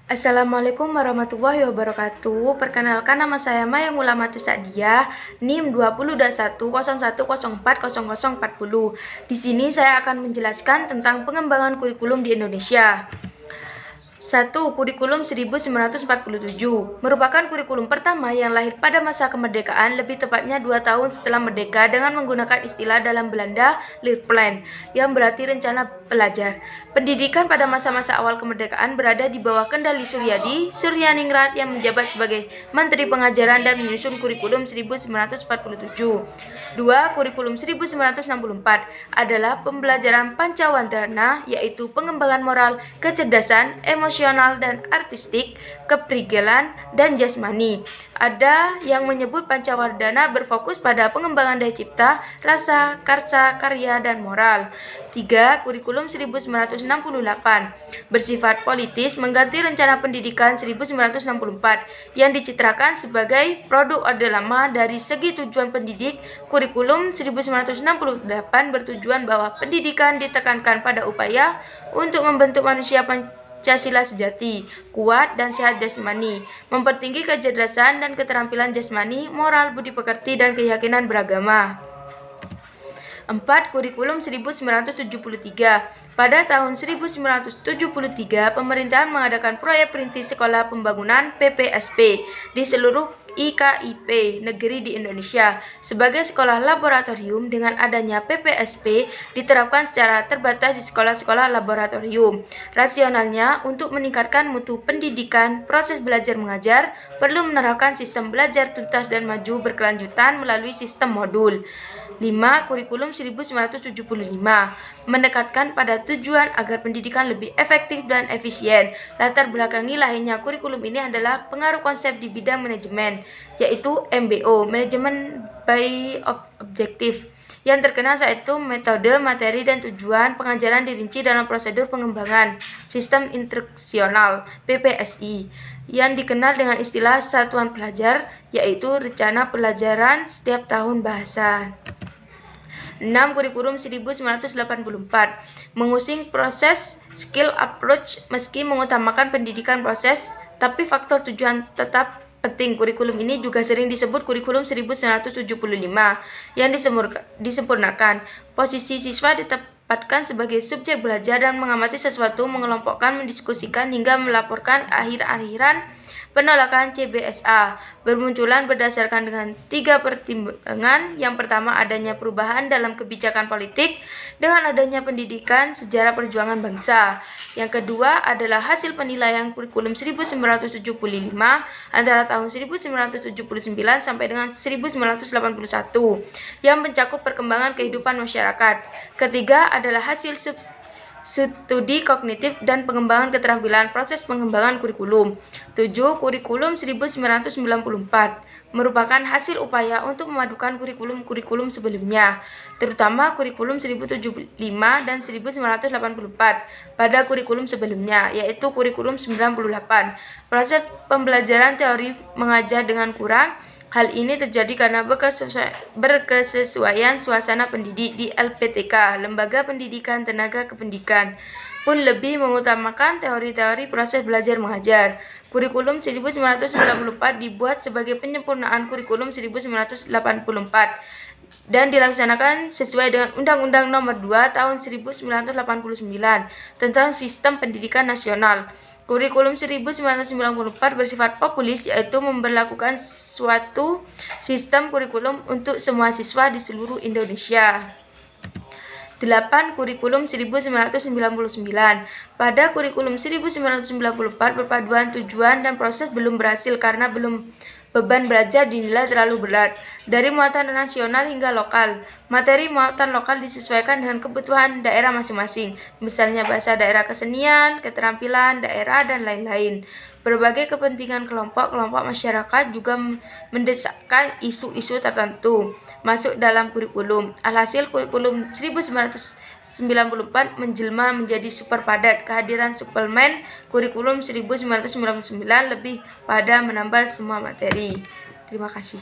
Assalamualaikum warahmatullahi wabarakatuh. Perkenalkan, nama saya Maya Mulamatus Sa'diyah, NIM 202101040040. Di sini saya akan menjelaskan tentang pengembangan kurikulum di Indonesia. 1. Kurikulum 1947 merupakan kurikulum pertama yang lahir pada masa kemerdekaan, lebih tepatnya 2 tahun setelah merdeka, dengan menggunakan istilah dalam Belanda Leerplan, yang berarti rencana pelajar. Pendidikan pada masa-masa awal kemerdekaan berada di bawah kendali Suryadi Suryaningrat yang menjabat sebagai Menteri Pengajaran dan menyusun kurikulum 1947. 2. Kurikulum 1964 adalah pembelajaran Pancawantana, yaitu pengembangan moral, kecerdasan, emosional dan artistik, keprigelan, dan jasmani. Ada yang menyebut Pancawardhana berfokus pada pengembangan daya cipta, rasa, karsa, karya, dan moral. 3. Kurikulum 1968 bersifat politis, mengganti rencana pendidikan 1964 yang dicitrakan sebagai produk Orde Lama. Dari segi tujuan pendidik, kurikulum 1968 bertujuan bahwa pendidikan ditekankan pada upaya untuk membentuk manusia Pancasila sejati, kuat dan sehat jasmani, mempertinggi kecerdasan dan keterampilan jasmani, moral, budi pekerti, dan keyakinan beragama. 4. Kurikulum 1973. Pada tahun 1973, pemerintahan mengadakan proyek perintis sekolah pembangunan PPSP di seluruh IKIP negeri di Indonesia sebagai sekolah laboratorium. Dengan adanya PPSP diterapkan secara terbatas di sekolah-sekolah laboratorium. Rasionalnya, untuk meningkatkan mutu pendidikan, proses belajar mengajar perlu menerapkan sistem belajar tuntas dan maju berkelanjutan melalui sistem modul. 5. Kurikulum 1975 mendekatkan pada tujuan agar pendidikan lebih efektif dan efisien. Latar belakangi lahirnya kurikulum ini adalah pengaruh konsep di bidang manajemen, yaitu MBO, Management by Objective, yang terkenal saat itu. Metode, materi, dan tujuan pengajaran dirinci dalam prosedur pengembangan sistem instruksional PPSI yang dikenal dengan istilah satuan pelajar, yaitu rencana pelajaran setiap tahun bahasa. 6. Kurikulum 1984 mengusung proses skill approach. Meski mengutamakan pendidikan proses, tapi faktor tujuan tetap penting. Kurikulum ini juga sering disebut kurikulum 1975 yang disempurnakan. Posisi siswa ditempatkan sebagai subjek belajar dan mengamati sesuatu, mengelompokkan, mendiskusikan, hingga melaporkan akhir-akhiran penolakan CBSA bermunculan berdasarkan dengan 3 pertimbangan. Yang pertama, adanya perubahan dalam kebijakan politik dengan adanya pendidikan sejarah perjuangan bangsa. Yang kedua adalah hasil penilaian kurikulum 1975 antara tahun 1979 sampai dengan 1981 yang mencakup perkembangan kehidupan masyarakat. Ketiga adalah hasil studi kognitif dan pengembangan keterampilan proses pengembangan kurikulum. 7. Kurikulum 1994 merupakan hasil upaya untuk memadukan kurikulum-kurikulum sebelumnya, terutama kurikulum 1075 dan 1984 pada kurikulum sebelumnya, yaitu kurikulum 98. Proses pembelajaran teori mengajar dengan kurang. Hal ini terjadi karena berkesesuaian suasana pendidik di LPTK, Lembaga Pendidikan Tenaga Kependidikan, pun lebih mengutamakan teori-teori proses belajar mengajar. Kurikulum 1994 dibuat sebagai penyempurnaan kurikulum 1984 dan dilaksanakan sesuai dengan Undang-Undang Nomor 2 Tahun 1989 tentang Sistem Pendidikan Nasional. Kurikulum 1994 bersifat populis, yaitu memberlakukan suatu sistem kurikulum untuk semua siswa di seluruh Indonesia. 8. Kurikulum 1999. Pada kurikulum 1994, perpaduan tujuan dan proses belum berhasil karena beban belajar dinilai terlalu berat, dari muatan nasional hingga lokal. Materi muatan lokal disesuaikan dengan kebutuhan daerah masing-masing, misalnya bahasa daerah, kesenian, keterampilan daerah, dan lain-lain. Berbagai kepentingan kelompok-kelompok masyarakat juga mendesakkan isu-isu tertentu masuk dalam kurikulum. Alhasil, kurikulum 1994 menjelma menjadi super padat. Kehadiran suplemen kurikulum 1999 lebih pada menambah semua materi. Terima kasih.